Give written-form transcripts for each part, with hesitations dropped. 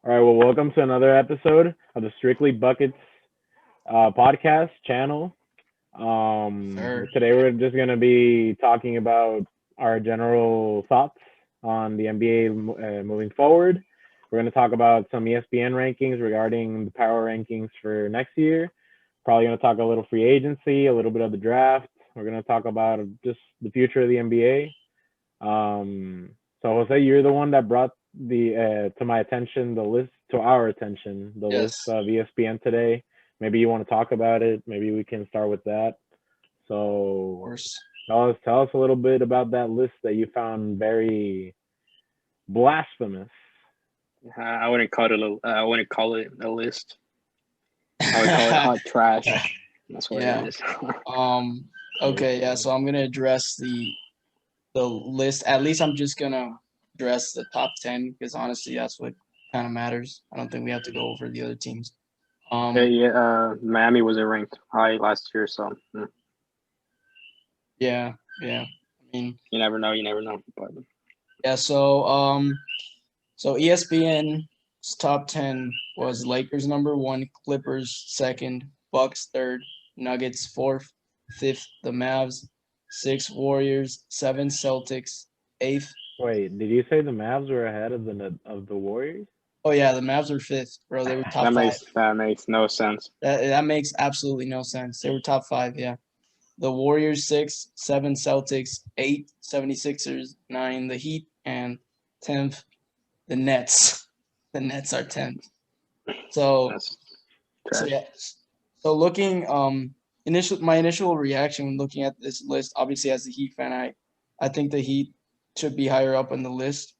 All right, well, welcome to another episode of the Strictly Buckets podcast channel. Sir. Today we're just going to be talking about our general thoughts on the NBA moving forward. We're going to talk about some ESPN rankings regarding the power rankings for next year. Probably going to talk a little free agency, a little bit of the draft. We're going to talk about just the future of the NBA. So Jose, you're the one that brought the to my attention the list to our attention the list Yes, of ESPN today. Maybe you want to talk about it. Maybe we can start with that. of So course. tell us a little bit about that list that you found very blasphemous. I wouldn't call it I wouldn't call it a list. I would call it hot trash. That's what it Yeah. is. Um. Okay. Yeah. So I'm gonna address the list. At least I'm just gonna address the top 10 because honestly, that's what kind of matters. I don't think we have to go over the other teams. Yeah, Um. yeah. Miami wasn't ranked high last year, so Yeah. Yeah. I mean. you never know. You never know. But Yeah. So ESPN's top 10 was Lakers number one, Clippers second, Bucks third, Nuggets fourth, fifth the Mavs, six Warriors, seven Celtics, eighth. Wait, did you say the Mavs were ahead of the Warriors? Oh yeah, the Mavs were fifth, bro. They were top that five. makes that makes no sense. That makes absolutely no sense. They were top five, yeah. The Warriors six, seven Celtics, eight 76ers, nine the Heat, and tenth the Nets. The Nets are tenth. So That's So trash. yeah. So looking my initial reaction when looking at this list, obviously as a Heat fan, I think the Heat should be higher up on the list.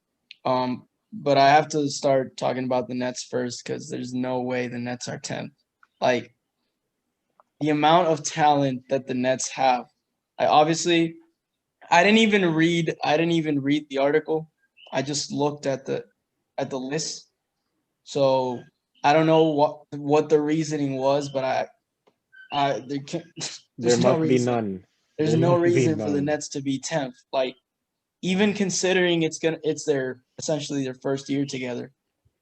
But I have to start talking about the Nets first because there's no way the Nets are 10th. Like the amount of talent that the Nets have. I obviously I didn't even read the article. I just looked at the list. So I don't know what the reasoning was, but there can There there's no must be reason. none. There's There no must be reason for the none. Nets to be 10th. Like even considering it's their essentially their first year together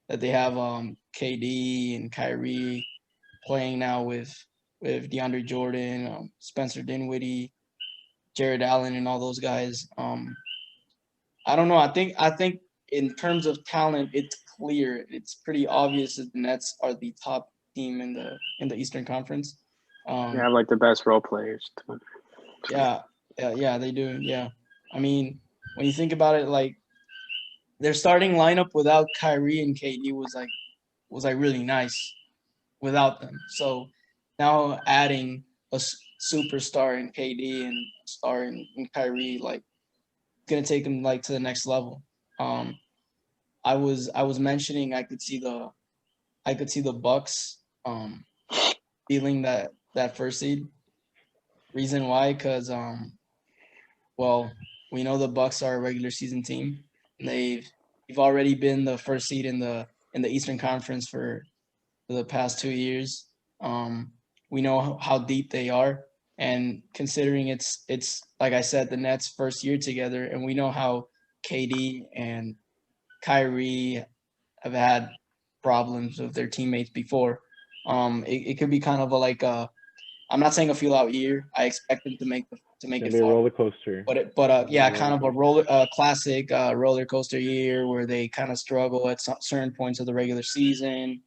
that they have KD and Kyrie playing now with DeAndre Jordan, Spencer Dinwiddie, Jared Allen, and all those guys. I don't know. I think in terms of talent, it's clear. It's pretty obvious that the Nets are the top team in the Eastern Conference. You Um, have like the best role players. Too. So, yeah, yeah, they do. Yeah, I mean, when you think about it, like their starting lineup without Kyrie and KD was like really nice without them. So now adding a superstar in KD and a star in Kyrie, like gonna take them like to the next level. Um, I was mentioning I could see the Bucks feeling that first seed. Reason why? Because well, we know the Bucks are a regular season team. They've already been the first seed in the Eastern Conference for the past 2 years. Um, we know how deep they are, and considering it's like I said, the Nets' first year together, and we know how KD and Kyrie have had problems with their teammates before. It could be kind of a like a I'm not saying a feel out year. I expect them to It's make gonna it be a far, roller coaster. but It's gonna be yeah, a roller kind of a coaster. classic roller coaster year where they kind of struggle at certain points of the regular season,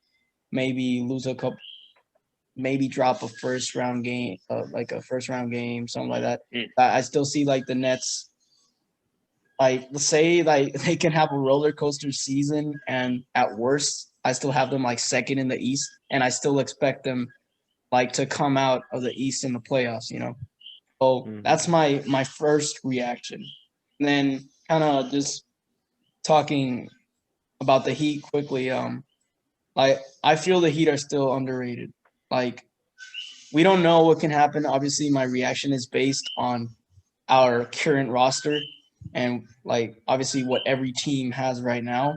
maybe lose a couple, maybe drop a first round game, like a first round game, something like that. mm. I still see like the Nets, like let's say like they can have a roller coaster season, and at worst, I still have them like second in the East, and I still expect them like to come out of the East in the playoffs. So Mm-hmm. that's my first reaction. And then kind of just talking about the Heat quickly. Like I feel the Heat are still underrated. Like we don't know what can happen. Obviously, my reaction is based on our current roster and like obviously what every team has right now.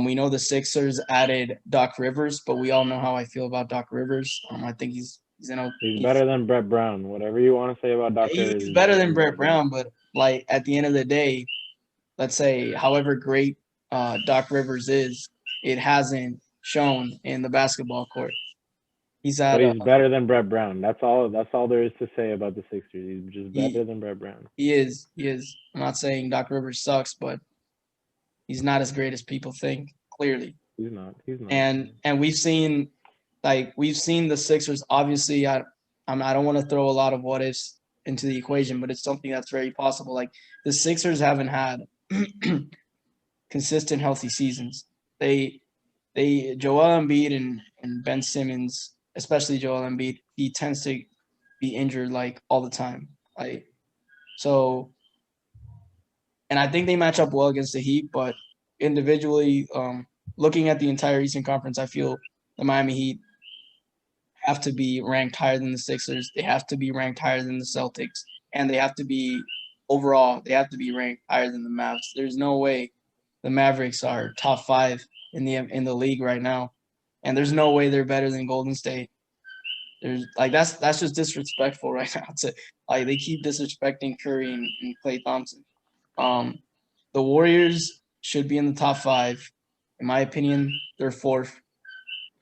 We know the Sixers added Doc Rivers, but we all know how I feel about Doc Rivers. I think He's he's better than Brett Brown. Whatever you want to say about Doc Rivers, he's he's better better than than Brett Brett Brown. Brown, but like at the end of the day, let's say however great Doc Rivers is, it hasn't. shown in the basketball court. He's But had he's better than Brett Brown. That's all there is to say about the Sixers. He's just better than Brett Brown. He is. I'm not saying Doc Rivers sucks, but he's not as great as people think. Clearly, he's not. And we've seen the Sixers. Obviously, I don't want to throw a lot of what ifs into the equation, but it's something that's very possible. Like the Sixers haven't had consistent healthy seasons. They Joel Embiid and Ben Simmons, especially Joel Embiid, he tends to be injured like all the time. And I think they match up well against the Heat, but individually, looking at the entire Eastern Conference, I feel the Miami Heat have to be ranked higher than the Sixers. They have to be ranked higher than the Celtics, and they have to be ranked higher than the Mavs. There's no way the Mavericks are top 5 in the league right now, and there's no way they're better than Golden State. There's that's just disrespectful right now. They keep disrespecting Curry and Klay Thompson. The Warriors should be in the top 5. In my opinion, they're 4th.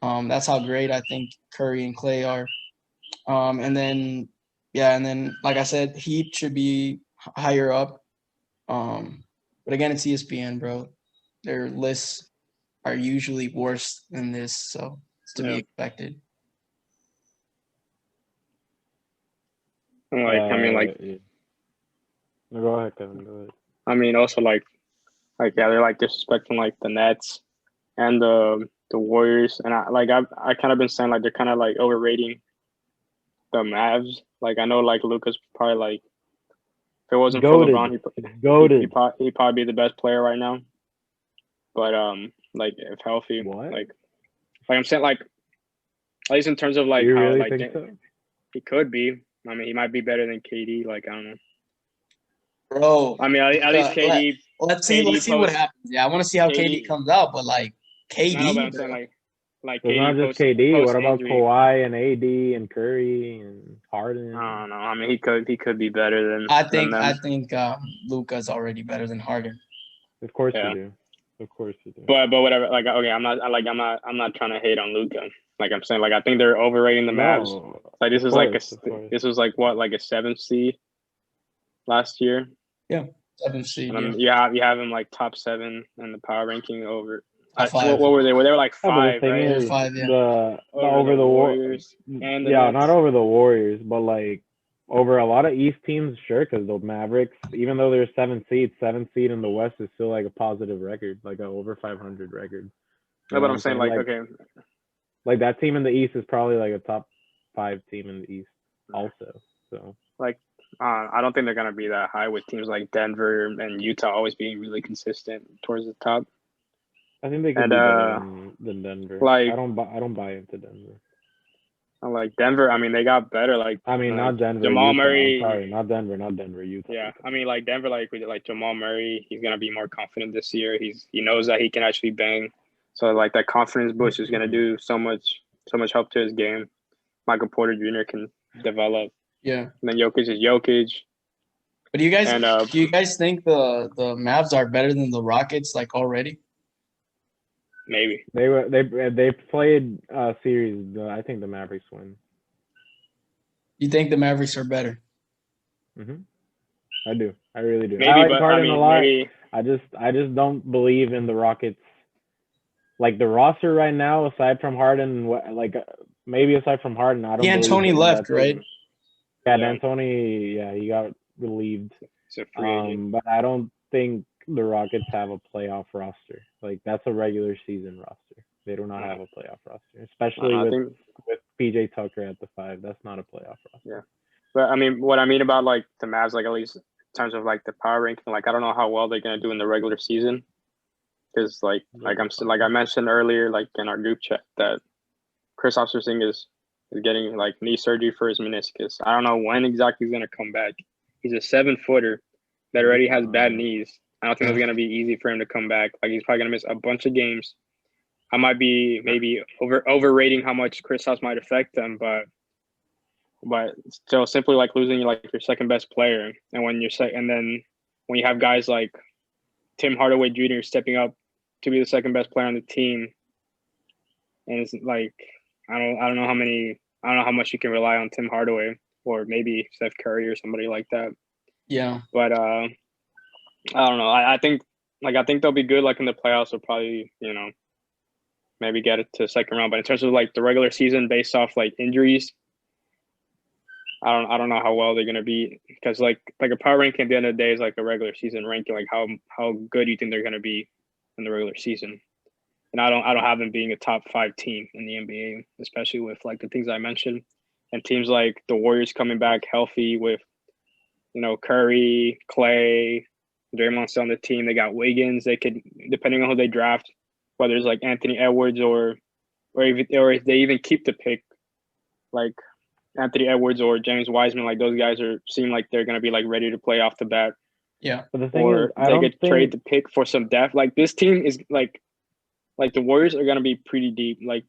That's how great I think Curry and Klay are. And then like I said, Heat should be higher up. But again, it's ESPN, bro. Their lists are usually worse than this, so it's to be expected. No, go ahead, Kevin. Go ahead. I mean, also they're disrespecting the Nets and the Warriors, and I kind of been saying they're kind of overrating the Mavs. I know Luka's probably if it wasn't for LeBron, he'd probably be the best player right now. But if healthy, I'm saying at least in terms of you really think so? He could be. I mean, he might be better than KD. I don't know. Bro, I mean, at least KD. Let's see what happens. Yeah, I want to see how KD comes out, but KD. No, but I'm saying it's not just KD. What about Kawhi and AD and Curry and Harden? I don't know. I mean, he could be better than. I think Luka's already better than Harden. Of course you do. Of course you do. But whatever. Okay, I'm not trying to hate on Luka. I'm saying I think they're overrating the Mavs. This is this was a 7th seed last year. Yeah, 7th seed. You have him top 7 in the power ranking over. What were they? They were 5, right? Is 5, yeah. Over the Warriors. And not over the Warriors, but over a lot of East teams, sure, because the Mavericks, even though they're 7th seed in the West is still a positive record, a over 500 record. No, but I'm saying okay. That team in the East is probably a top 5 team in the East also. So I don't think they're gonna be that high with teams like Denver and Utah always being really consistent towards the top. I think they could be better than Denver. I don't buy into Denver. Denver. I mean, they got better. Not Denver. Jamal Utah. Murray. I'm sorry, not Denver. Utah. Yeah, I mean, Denver. Jamal Murray, he's gonna be more confident this year. He knows that he can actually bang. So that confidence boost is gonna do so much help to his game. Michael Porter Jr. can develop. Yeah. And then Jokic is Jokic. But do you guys think the Mavs are better than the Rockets already? Maybe. They played a series. I think the Mavericks win. You think the Mavericks are better? I do. I really do. Maybe, I like Harden a lot. Maybe. I just don't believe in the Rockets. The roster right now, aside from Harden, maybe aside from Harden, I don't. D'Antoni left, right? Yeah, D'Antoni. He got relieved. But I don't think the Rockets have a playoff roster. That's a regular season roster. They do not have a playoff roster, especially with PJ Tucker at the 5. That's not a playoff roster. Yeah, but I mean, what I mean about the Mavs, at least in terms of the power ranking, I don't know how well they're gonna do in the regular season, because I mentioned earlier, in our group chat, that Kristaps Porzingis is getting knee surgery for his meniscus. I don't know when exactly he's gonna come back. He's a 7-footer that already has bad knees. I don't think it's going to be easy for him to come back. He's probably going to miss a bunch of games. I might be maybe overrating how much Kristaps might affect them, but still, simply losing your second best player, and when you have guys like Tim Hardaway Jr. stepping up to be the second best player on the team, and it's like I don't know how much you can rely on Tim Hardaway or maybe Steph Curry or somebody like that. Yeah. But I don't know. I think they'll be good. Like in the playoffs, they'll probably maybe get it to the second round. But in terms of like the regular season, based off like injuries, I don't know how well they're gonna be because like a power ranking at the end of the day is like a regular season ranking. Like how good do you think they're gonna be in the regular season? And I don't have them being a top 5 team in the NBA, especially with like the things I mentioned, and teams like the Warriors coming back healthy with Curry, Clay, Draymond still on the team. They got Wiggins. They could, depending on who they draft, whether it's like Anthony Edwards or if they even keep the pick, like Anthony Edwards or James Wiseman, like those guys seem like they're gonna be like ready to play off the bat. Yeah. But the thing Or is, I they don't could think trade the pick for some depth. Like this team is like the Warriors are gonna be pretty deep. Like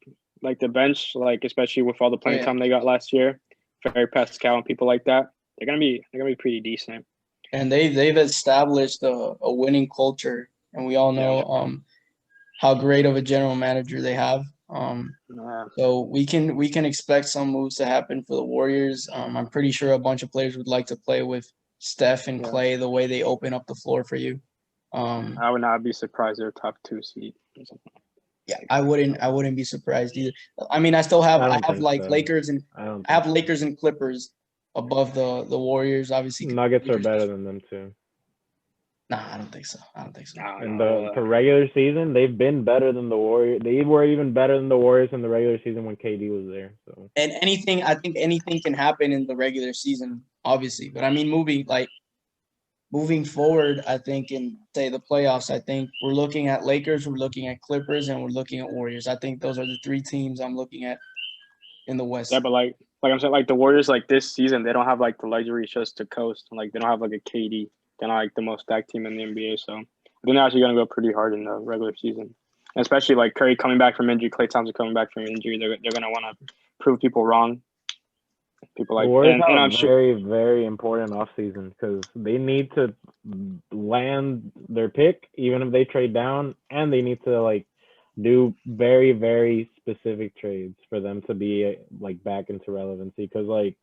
the bench, like especially with all the playing time they got last year, Ferry Pascal and people like that, they're gonna be pretty decent. And they've established a winning culture, and we all know how great of a general manager they have. So we can expect some moves to happen for the Warriors. I'm pretty sure a bunch of players would like to play with Steph and Clay the way they open up the floor for you. I would not be surprised they're top 2 seed. Yeah, I wouldn't be surprised either. I mean, I have like so. Lakers and I have Lakers and Clippers above the Warriors. Obviously, Nuggets are better than them too. Nah, I don't think so. In the regular season, they've been better than the Warriors. They were even better than the Warriors in the regular season when KD was there. So. And I think anything can happen in the regular season, obviously. But I mean, moving forward, I think in say the playoffs, I think we're looking at Lakers, we're looking at Clippers, and we're looking at Warriors. I think those are the 3 teams I'm looking at in the West. Yeah, but like I'm saying, like the Warriors, like this season, they don't have like the luxury just to coast. Like they don't have like a KD. They're not like the most stacked team in the NBA. So I think they're actually gonna go pretty hard in the regular season, and especially like Curry coming back from injury, Klay Thompson coming back from injury. They're gonna want to prove people wrong. People like, the Warriors have I'm very, very important offseason because they need to land their pick, even if they trade down, and they need to like do very, very specific trades for them to be like back into relevancy. Because like,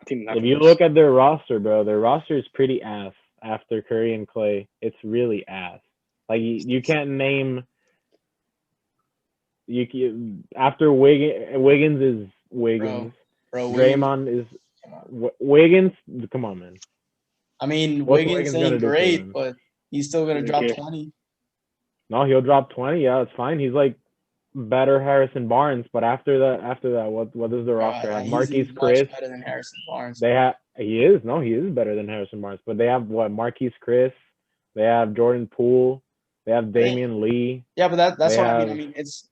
if you look at their roster, bro, their roster is pretty ass after Curry and Clay. It's really ass. Like you can't name. After Wiggins is Wiggins. Bro, Draymond is Wiggins. Come on, man. I mean, Wiggins ain't great, but he's still gonna drop 20. No, he'll drop 20. Yeah, it's fine. He's like better Harrison Barnes, but after that, what does the roster have? Marquise Chris better than Harrison Barnes. He is better than Harrison Barnes, but they have Marquise Chris, they have Jordan Poole, they have Damian Lee. Yeah, but that's what I mean. I mean, it's.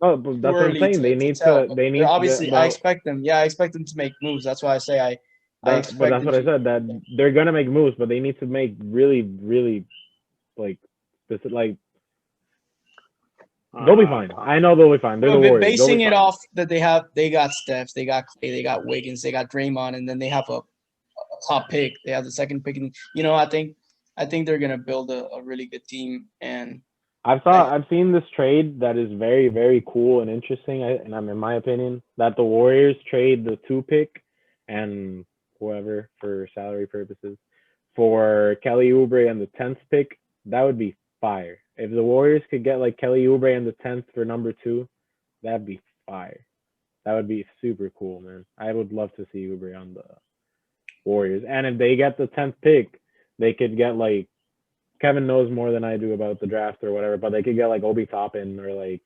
Oh, but that's what I'm saying. They need to. Obviously, I expect them. Yeah, I expect them to make moves. That's why I say But that's what I said. That they're gonna make moves, but they need to make really, really, like, this like. They'll be fine. I know they'll be fine. They're the Warriors. Basing it off that they got Steph, they got Clay, they got Wiggins, they got Draymond, and then they have a top pick. They have the second pick, and I think they're gonna build a really good team. And I've seen this trade that is very, very cool and interesting, and in my opinion, that the Warriors trade the 2 pick and whoever for salary purposes for Kelly Oubre and the 10th pick. That would be fire. If the Warriors could get like Kelly Oubre and the 10th for number 2, that'd be fire. That would be super cool, man. I would love to see Oubre on the Warriors. And if they get the 10th pick, they could get like, Kevin knows more than I do about the draft or whatever, but they could get like Obi Toppin or like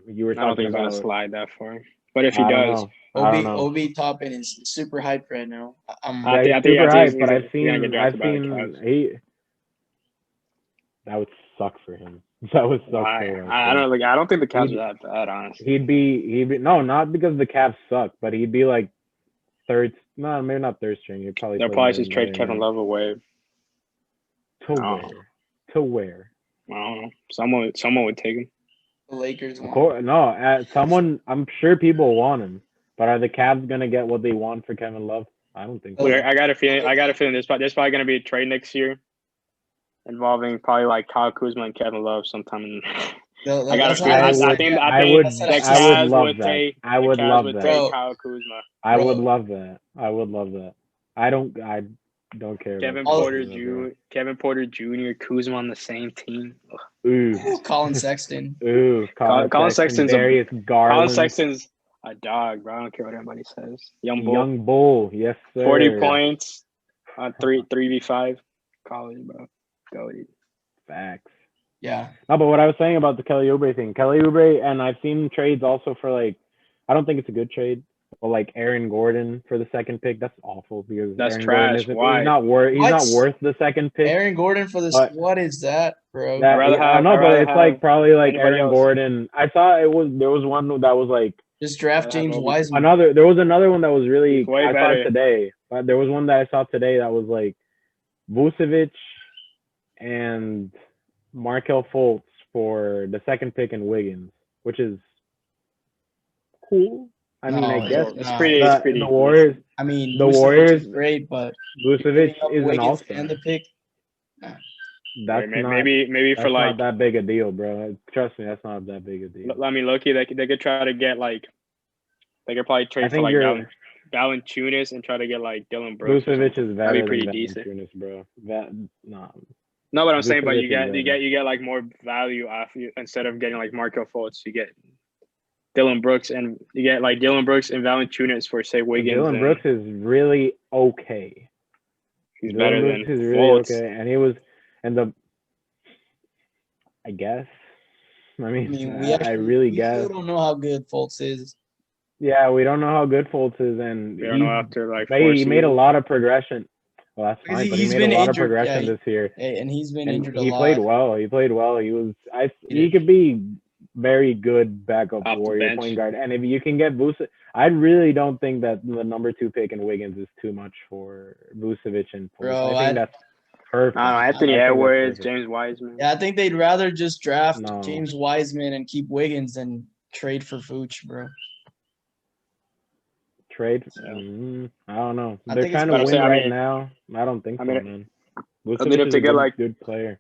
you were talking about. I don't think he's gonna slide that far, but if he does, Obi Toppin is super hyped right now. I think super hyped, but I've seen that would suck for him. That would suck for him. I don't think the Cavs are that bad, honestly. He'd be no, not because the Cavs suck, but he'd be like maybe not third string. He'd probably they'll probably just trade Kevin Love away. To where? I don't know. Someone would take him. The Lakers. Someone. I'm sure people want him, but are the Cavs gonna get what they want for Kevin Love? I don't think so. I got a feeling. There's probably gonna be a trade next year, involving probably like Kyle Kuzma and Kevin Love sometime I gotta That's feel. how I I I said. would, think. Yeah, I I think would, I said the I I just would Cavs love would that. take. I The would Cavs love would that. take bro, Kyle Kuzma. I would bro. love that. I would love that. I don't care about Kevin Kyle All, Porter Kuzma, bro. Jr. Kevin Porter Jr. Kuzma on the same team. Ugh. Ooh, Colin Sexton. ooh, Colin Colin Sexton, Sexton's a Darius Colin Garland, Sexton's a dog, bro. I don't care what anybody says. Young bull, Young Bull, yes 40 sir. points on 3v5. College, bro. Go dude. Facts. Yeah. No, but what I was saying about the Kelly Oubre thing, Kelly Oubre, and I've seen trades also for like, I don't think it's a good trade, but like Aaron Gordon for the second pick, that's awful because That's Aaron Gordon trash. isn't, Why? he's not What? worth the second pick. Aaron Gordon for this. But What is that, bro? that, rather I have- know, I'd but rather it's like have probably like anybody Aaron else. Gordon. I saw there was one that was like Just draft have James Obi. Wiseman. there was another one that was really, He's way I saw better. it today, but there was one that I saw today that was like Vucevic and Markel Fultz for the second pick in Wiggins, which is cool. I mean, I No, guess It's nah. pretty. It's pretty. the Warriors, I mean, the Vucevic Warriors, is great, but Vucevic giving up is an Wiggins all-star. and the pick. That's not Maybe that's for not like. that big a deal, bro. Trust me, that's not that big a deal. I mean, Loki, they could try to get like. They could probably I trade for think like you're Valanciunas and try to get like Dylan Brooks. Or Vucevic something. is That'd better be pretty than decent. Valanciunas, bro. That no. No, but I'm saying, but Vucevic you is get better. you get like more value off you instead of getting like Markel Fultz. You get Dylan Brooks and you get like Dylan Brooks and Valanciunas for say Wiggins. Dylan and Brooks is really okay. he's Dylan better Brooks than is really Fultz. okay, and he was, and the, I guess. I I mean, mean, I really we guess. still don't know how good Fultz is. Yeah, we don't know how good Fultz is, and We don't know after like he made a lot of progression. Well, that's Because fine, but he he's made a been lot injured, of progression yeah, this year, and he's been and injured a he lot. played well. He played well. He He did. could be very good backup Off the Warrior bench. point guard, and if you can get Vucevic, I really don't think that the number 2 pick in Wiggins is too much for Vucevic and Fultz. Bro, I think that's perfect. I don't know, I Anthony think that's Edwards, perfect. James Wiseman. Yeah, I think they'd rather just draft No. James Wiseman and keep Wiggins than trade for Vooch, bro. Trade? Yeah. I don't know. I They're think it's trying to better. win I right mean- now. I don't think I so, mean, man. I mean, Vucevic if is they a get like good player.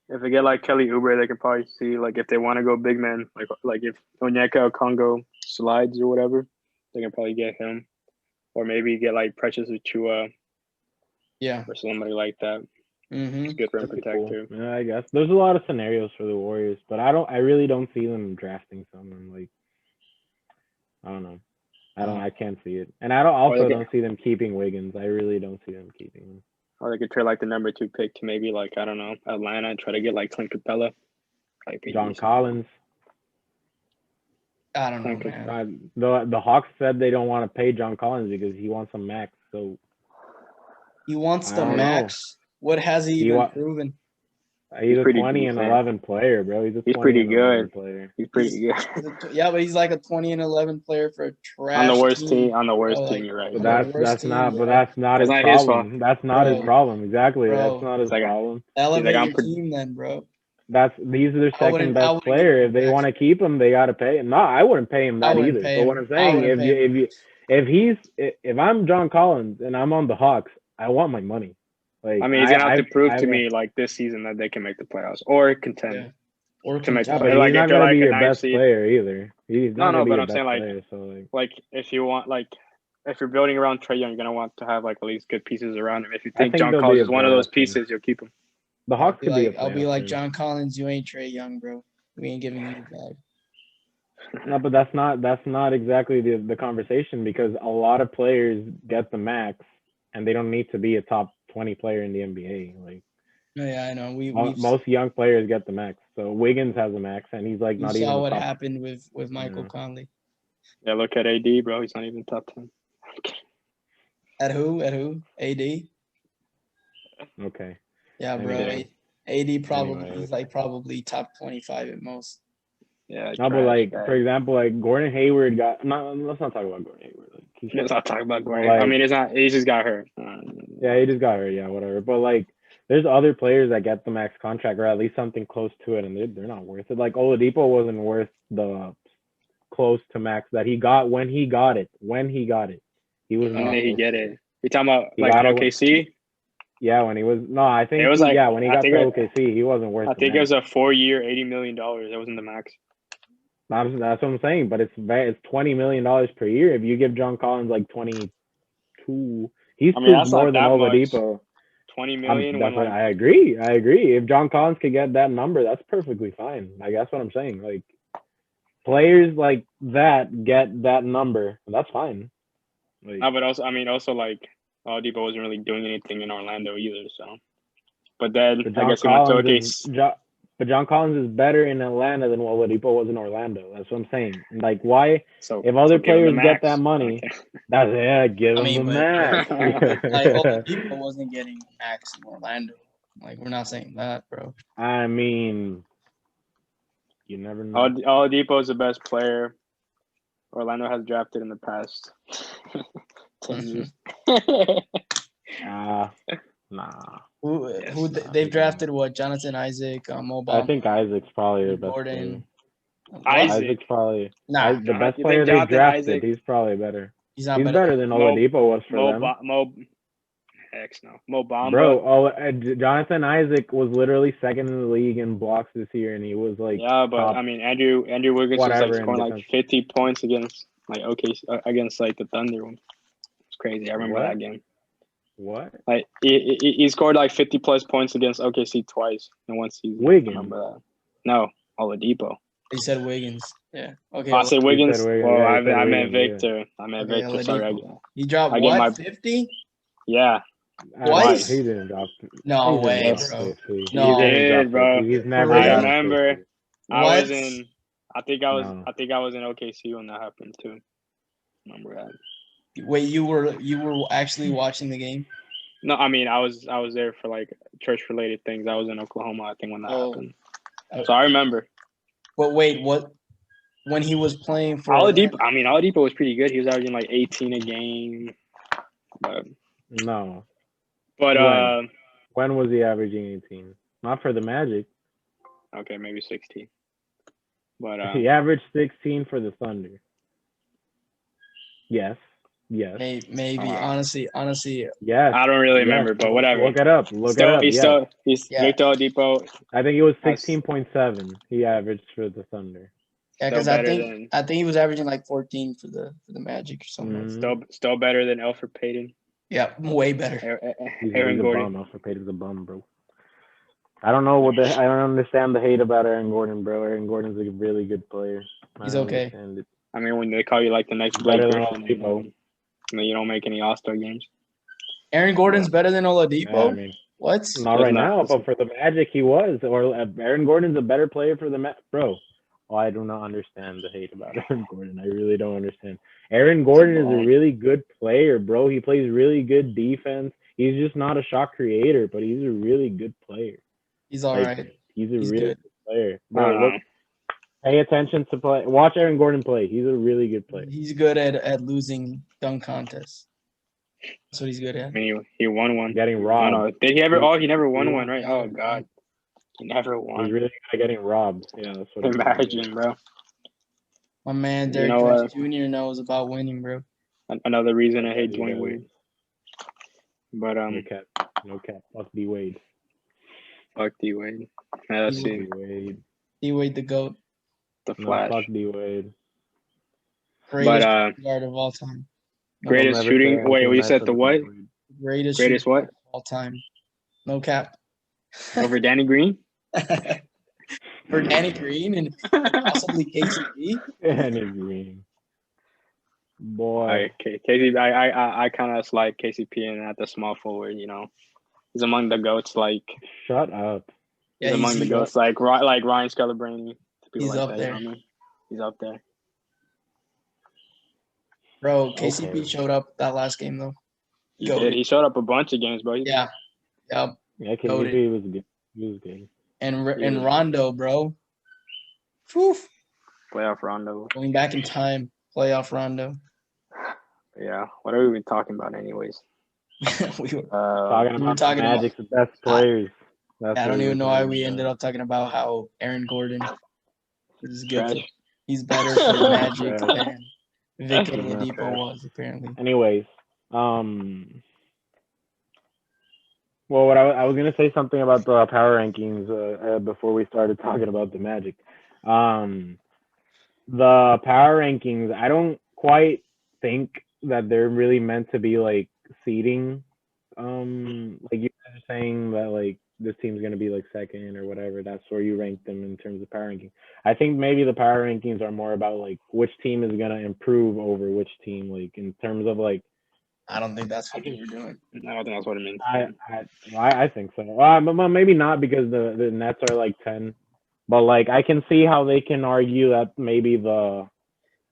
if they get like Kelly Oubre, they could probably see like if they want to go big man, like if Onyeka Congo slides or whatever, they can probably get him, or maybe get like Precious Achua Yeah. or somebody like that. Mm-hmm. It's good for a That'd be cool. protector. Yeah, I guess there's a lot of scenarios for the Warriors, but I really don't see them drafting someone like. I don't know. I can't see it, and I don't see them keeping Wiggins. I really don't see them keeping him. Or they could trade like the number 2 pick to maybe like I don't know Atlanta and try to get like Clint Capella, like John Collins. I don't know, Okay. man. The Hawks said they don't want to pay John Collins because he wants a max. So He wants I the don't know. max. What has he even proven? he's a pretty 20 and decent. 11 player, bro. He's a 20 pretty and 11 good. player. He's pretty good Yeah, but he's like a 20 and 11 player for a trash on the worst team. team. On the worst Bro, team, like, you're right. But on the worst that's team, not. bro. But that's not his It's not his problem. That's not his Bro. problem. Exactly. Bro. That's not his It's like problem. Elevate I'm your team then, bro. He's their I wouldn't- second I best wouldn't player. give If him they max. want to keep him, they gotta pay him. No, I wouldn't pay him I that wouldn't either. pay But him. what I'm I saying, wouldn't pay if I'm John Collins and I'm on the Hawks, I want my money. Like I mean, he's gonna have to prove I to want- me like this season that they can make the playoffs or contend. Yeah. Or To make Yeah, the but play- he's like, not if they're gonna like be a your ninth best seed. player either. He's No, not gonna be but your I'm best saying, like- player. So like, Like if you want if you're building around Trae Young, you're gonna want to have like at least good pieces around him. If you I think think John they'll Collins be a is one of those playoff team. pieces, you'll keep him. the Hawks could be a I'll be playoff like team. John Collins. You ain't Trae Young, bro. We ain't giving you the bag. No, but that's not exactly the conversation because a lot of players get the max and they don't need to be a top 20 player in the NBA. Like No, yeah, I know. We most young players get the max. So Wiggins has a max and he's like we not even saw a what top. happened with Michael Yeah. Conley. Yeah, look at AD, bro. He's not even top 10. At who? AD? Okay. Yeah, bro. Anyway. AD probably Anyways. he's like probably top 25 at most. Yeah, No, but trash like guy. for example, like Gordon Hayward got. No, let's not talk about Gordon Hayward. Like Let's not talk about Gordon. like- I mean, it's not. He just got hurt. Yeah, he just got hurt. Yeah, whatever. But like, there's other players that get the max contract or at least something close to it, and they're not worth it. Like Oladipo wasn't worth the close to max that he got when he got it. He was When not. did he worth get it? You talking about He like got in it when- OKC? Yeah, when he was I think It was like when he I got think to it, OKC, he wasn't worth. I think it was a 4-year, $80 million. That wasn't the max. That's what I'm saying. But it's $20 million per year. If you give John Collins like 22, he's I mean, proved that's more not than that much. Oladipo. 20 million when That's what like I agree. I agree. If John Collins could get that number, that's perfectly fine. Like that's what I'm saying. Like players like that get that number, that's fine. Like, no, but also I mean also like Oladipo wasn't really doing anything in Orlando either. So, but then I guess he went to OKC. But John Collins is better in Atlanta than what Oladipo was in Orlando. That's what I'm saying. Like, why? So If other give him the players get max. that money, Okay. that's give I him mean, the but max. like Oladipo wasn't getting max in Orlando. Like we're not saying that, bro. I mean, you never know. Oladipo is the best player Orlando has drafted in the past 10 years. Nah. They've drafted what? Jonathan Isaac, Mo I Bamba, think Isaac's probably the best Gordon. player. Isaac. Isaac's probably Nah, the best You player think they Jonathan drafted. Isaac- He's probably better. he's not He's better. better than Oladipo was for them. Heck no. Mo Bamba. Bro, Jonathan Isaac was literally second in the league in blocks this year, and he was like Yeah, but top I mean Andrew Wiggins was whatever like in scoring like defense. 50 points against like against like the Thunder. It's crazy. I remember What? that game. What? Like he scored like 50 plus points against OKC twice in one season. Wiggins. I remember that. No, Oladipo. He said Wiggins. Yeah. Okay. Oh, I said Wiggins. Wiggins. Well, Yeah, I he said meant Wiggins, Victor. I meant Okay, Victor. Sorry, Oladipo. He dropped I get what? my- 50? yeah. Twice? He didn't drop. No he way, didn't Yes. drop bro. 50. No. He didn't drop 50. bro. He's For never real? I gotten remember. 50. I was What? in. I think I was. No. I think I was in OKC when that happened too. Remember that? Wait, you were actually watching the game? No, I mean I was there for like church related things. I was in Oklahoma, I think, when that happened. So I remember. But wait, what? When he was playing for Oladipo. I mean Oladipo was pretty good. He was averaging like 18 a game. But No. But When was he averaging 18? Not for the Magic. okay, maybe 16. But He averaged 16 for the Thunder. Yes. maybe honestly, Yes. I don't really remember, but whatever. Look it up. He's Yeah. Victor Oladipo. I think it was 16.7 he averaged for the Thunder. yeah, because Still I better think he was averaging like 14 for the Magic or something. Still better than Elfrid Payton. Yeah, way better. Aaron he's Gordon. a bum. Alfred Payton's a bum, bro. I don't know I don't understand the hate about Aaron Gordon, bro. Aaron Gordon's a really good player. He's okay. I mean, when they call you like the next Blake Better than Griffin, Oladipo. and you don't make any All-Star games. Aaron Gordon's better than Oladipo? Yeah, I mean, What? not right now, but for the Magic, he was. Or Aaron Gordon's a better player for the bro. Oh, I do not understand the hate about Aaron Gordon. I really don't understand. Aaron Gordon is a really good player, bro. He plays really good defense. He's just not a shot creator, but he's a really good player. He's all right. He's a really good player. Bro, pay attention to play. Watch Aaron Gordon play. He's a really good player. He's good at losing dunk contests. That's what he's good at. I mean, he won one. Getting robbed. No. Did he ever? Oh, he never won one, right? Oh God, he never won. He's really good at getting robbed. Yeah, that's what. Imagine, bro. My man, Derek Jones Jr. knows about winning, bro. Another reason I hate Dwayne Wade. But no cap. Fuck D Wade. Fuck D Wade. Yeah, let's see. D Wade the GOAT. The Flash. Fuck D Wade. Greatest guard of all time. Greatest shooting. Wait, you said the what? Greatest what? of all time. No cap. Over Danny Green? For Danny Green and possibly KCP? Danny Green. Boy. KCP, I kind of like KCP and at the small forward, you know. He's among the GOATs, like. Shut up. He's among the GOATs, like Ryan Scalabrine. He's up there. You know, he's up there. Bro, KCP showed up that last game, though. He did. He showed up a bunch of games, bro. Yeah. Yeah, KCP was good. He was good. And Rondo, bro. Whew. Playoff Rondo. Going back in time, playoff Rondo. Yeah. What are we even talking about, anyways? we were talking about Magic's best players. I don't even know why we ended up talking about how Aaron Gordon is good. He's better for the Magic than Victor Oladipo was, apparently. Anyways, Well, I was gonna say something about the power rankings before we started talking about the Magic. Um, the power rankings, I don't quite think that they're really meant to be like seeding. Like you guys are saying that like this team's gonna be like second or whatever. That's where you rank them in terms of power ranking. I think maybe the power rankings are more about like which team is gonna improve over which team, like in terms of like I don't think that's I what can you're doing. I don't think that's what it means. I think so. But maybe not because the Nets are like 10. But like I can see how they can argue that maybe the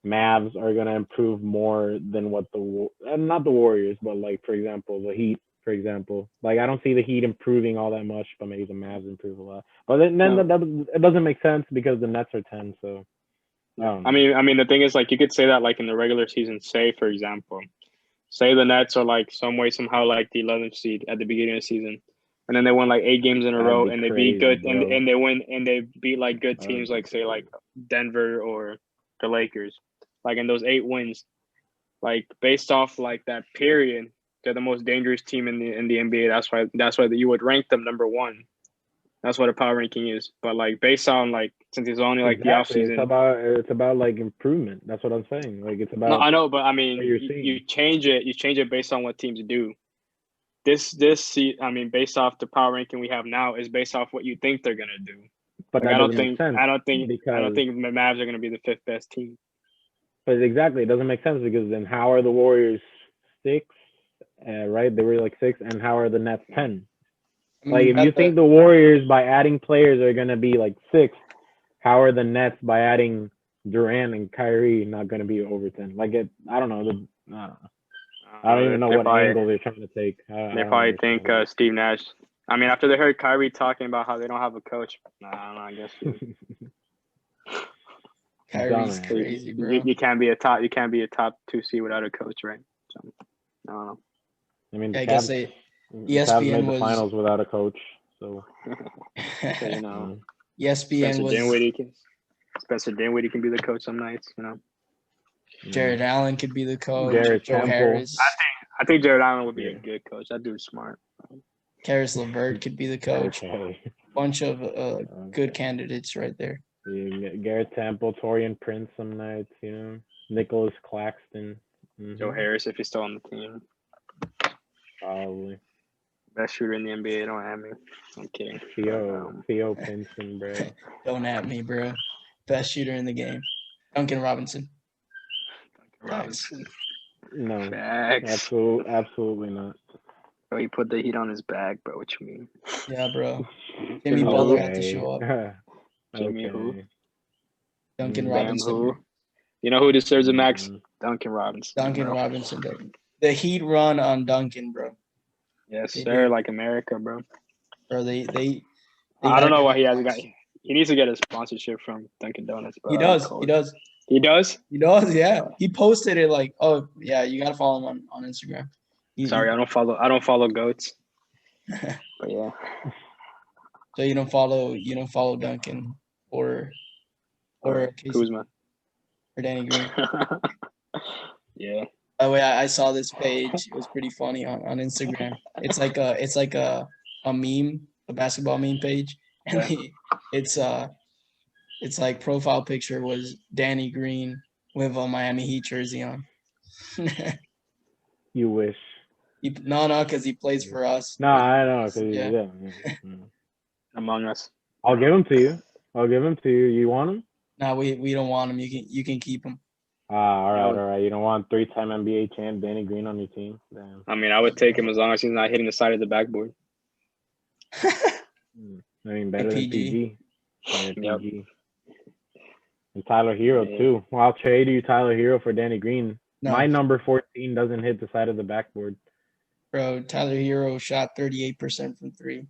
Mavs are gonna improve more than what not the Warriors, but like for example the Heat, for example. Like I don't see the Heat improving all that much, but maybe the Mavs improve a lot. But then No. it doesn't make sense because the Nets are 10. So I mean, the thing is, like, you could say that, like, in the regular season. Say, for example, say the Nets are like some way somehow like the 11th seed at the beginning of the season, and then they won like 8 games in a that'd row, be and they beat crazy, good, bro. and they win, and they beat like good That'd teams, be like say like crazy. Denver or the Lakers, like in those 8 wins, like based off like that period, they're the most dangerous team in the NBA. That's why you would rank them number one. That's what a power ranking is. But like based on like since it's only like the off Exactly. season. It's about like improvement. That's what I'm saying. Like it's No, about I know, but I what mean, you're you seeing. change it. You change it based on what teams do. I mean, based off the power ranking we have now, is based off what you think they're gonna do. But Like that doesn't make sense I don't because think the Mavs are gonna be the fifth best team. but exactly it doesn't make sense because then how are the Warriors six? Right, they were like six, and how are the Nets 10? I Like mean, if you think the Warriors by adding players are gonna be like six, how are the Nets by adding Durant and Kyrie not gonna be over 10? Like I don't know. I don't know. I don't even know what angle they're trying to take. I They don't probably think understand Steve Nash. I mean, after they heard Kyrie talking about how they don't have a coach, I don't know. I guess Kyrie's Dumbass. crazy, bro. you can't be a top 2 seed without a coach, right? So, I don't know. I mean, I guess The Cavs ESPN made the was finals without a coach, so So, you know, ESPN was Spencer Dinwiddie can be the coach some nights. You know, Jared Allen could be the coach. Garrett Joe Temple. Harris. I think Jared Allen would be Yeah. a good coach. That dude's smart. Karis LeVert could be the coach. Okay. Bunch of good candidates right there. Yeah, Garrett Temple, Torian Prince some nights, you know, Nicholas Claxton. Joe Harris, if he's still on the team, Probably. best shooter in the NBA. Don't have me. I'm kidding. Theo Pinson, bro. Don't at me, bro. Best shooter in the game. Duncan Robinson. Robinson. No, Facts. absolutely not. Bro, he put the heat on his back, bro. What you mean? Yeah, bro. Jimmy Butler had to Okay. show up. Jimmy who? Duncan Bam Robinson. who? You know who deserves a max? Duncan Robinson. Duncan bro. Robinson. The Heat run on Duncan, bro. Yes, They sir. did. Like America, bro. Bro, they I don't know why he has hasn't got. He needs to get a sponsorship from Dunkin' Donuts, bro. He does. He does. He does? He does, yeah. He posted it like, oh yeah, you gotta follow him on Instagram. Sorry, I don't follow goats. But yeah. So you don't follow Duncan or Casey Kuzma. or Danny Green. Yeah. By the way, I saw this page. It was pretty funny on Instagram. It's like a meme, a basketball meme page, and it's like profile picture was Danny Green with a Miami Heat jersey on. You wish. No, because he plays for us. No, I know. Yeah. Among Us. I'll give him to you. You want him? No, we don't want him. You can keep him. All right. You don't want 3-time NBA champ Danny Green on your team? Damn. I mean, I would take him as long as he's not hitting the side of the backboard. I mean, better than PG. Yep. PG. And Tyler Hero too. Well, I'll trade you Tyler Hero for Danny Green. No. My number 14 doesn't hit the side of the backboard. Bro, Tyler Hero shot 38% from three,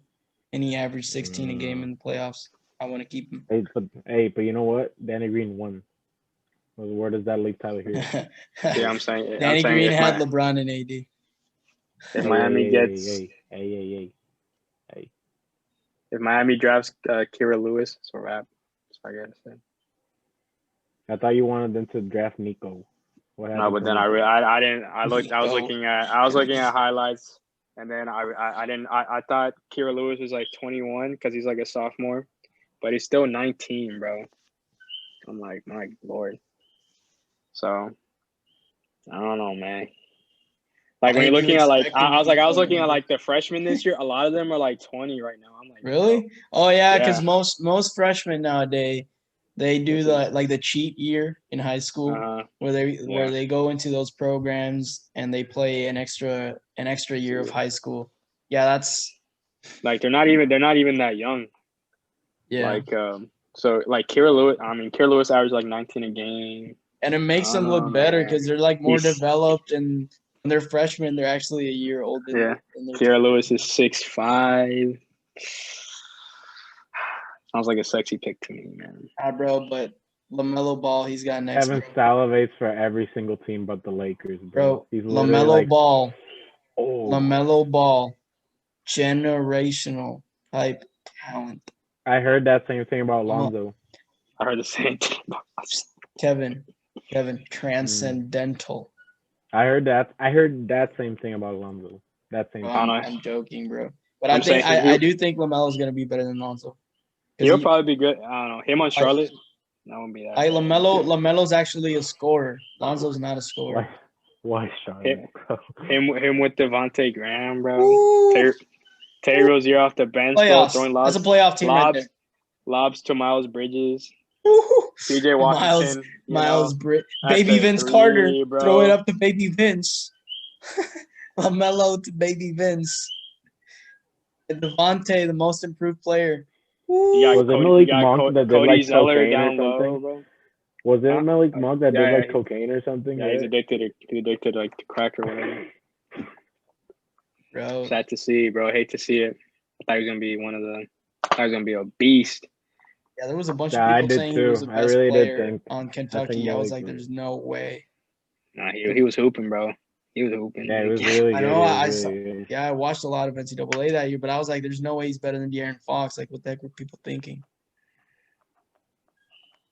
and he averaged 16 a game in the playoffs. I want to keep him. But you know what? Danny Green won. Where does that leave Tyler Hero? Yeah, I'm saying. Danny Green had LeBron and AD. If Miami gets. If Miami drafts Kira Lewis, it's a wrap. That's what I gotta say. I thought you wanted them to draft Nico. No, but then I didn't. I was looking at highlights, And then I thought Kira Lewis was like 21 because he's like a sophomore, but he's still 19, bro. I'm like, my lord. So I don't know, man. Like when you're looking at like I was looking at like the freshmen this year. A lot of them are like 20 right now. I'm like, Really? bro. Oh yeah, because Yeah. most freshmen nowadays they do the cheat year in high school where they go into those programs and they play an extra year of high school. Yeah, that's like they're not even that young. Yeah. Like so like Kira Lewis averaged like 19 a game. And it makes them look better because they're like more developed, and when they're freshmen, they're actually a year older. Yeah. Kira Lewis is 6'5". Sounds like a sexy pick to me, man. Bro, but LaMelo Ball, he's got next. Kevin salivates for every single team but the Lakers, Bro, He's LaMelo Ball. Oh. LaMelo Ball. Generational type talent. I heard that same thing about Lonzo. I heard the same thing about Kevin, transcendental. I heard that same thing about Lonzo. That same thing. I'm joking, bro. But I do think LaMelo is gonna be better than Lonzo. He'll probably be good. I don't know. Him on Charlotte, that won't be that. LaMelo's actually a scorer. Lonzo's not a scorer. Why Charlotte? Him with Devontae Graham, bro. Terry Rozier off the bench, bro, throwing lobs. That's a playoff team right there. Lobs to Miles Bridges. PJ Washington. Baby Vince Carter. Bro. Throw it up to Baby Vince. LaMelo to Baby Vince. And Devontae, the most improved player. Was it Malik Monk that did like cocaine or something? Low, was it Malik Monk that did like cocaine or something? Yeah, he's addicted like to crack or whatever. Bro. Sad to see, bro. Hate to see it. I thought he was gonna be a beast. Yeah, there was a bunch of people saying he was the best player on Kentucky. I was like, there's no way. Nah, he was hooping, bro. He was hooping. Yeah, he was really good. I watched a lot of NCAA that year, but I was like, there's no way he's better than De'Aaron Fox. Like, what the heck were people thinking?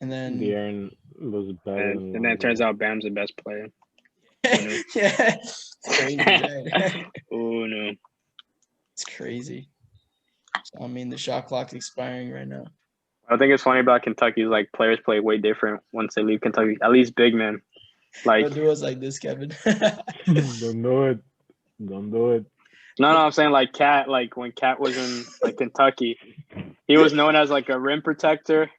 And then De'Aaron was better. And then it turns out Bam's the best player. Yeah. It's crazy, right? Oh, no. It's crazy. So, I mean, the shot clock's expiring right now. I think it's funny about Kentucky is like players play way different once they leave Kentucky. At least big men. Like, don't do us like this, Kevin. Don't do it. No, I'm saying like Cat. Like when Cat was in like Kentucky, he was known as like a rim protector.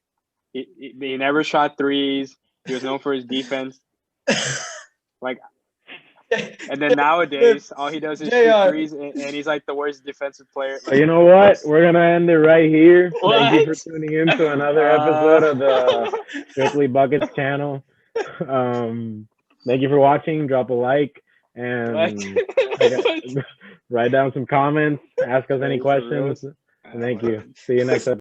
He never shot threes. He was known for his defense. Like, and then nowadays, all he does is shoot threes, and he's like the worst defensive player. You know what? We're gonna end it right here. Thank you for tuning in to another episode of the Strictly Buckets channel. Thank you for watching. Drop a like and write down some comments. Ask us any questions. And thank you. See you next episode.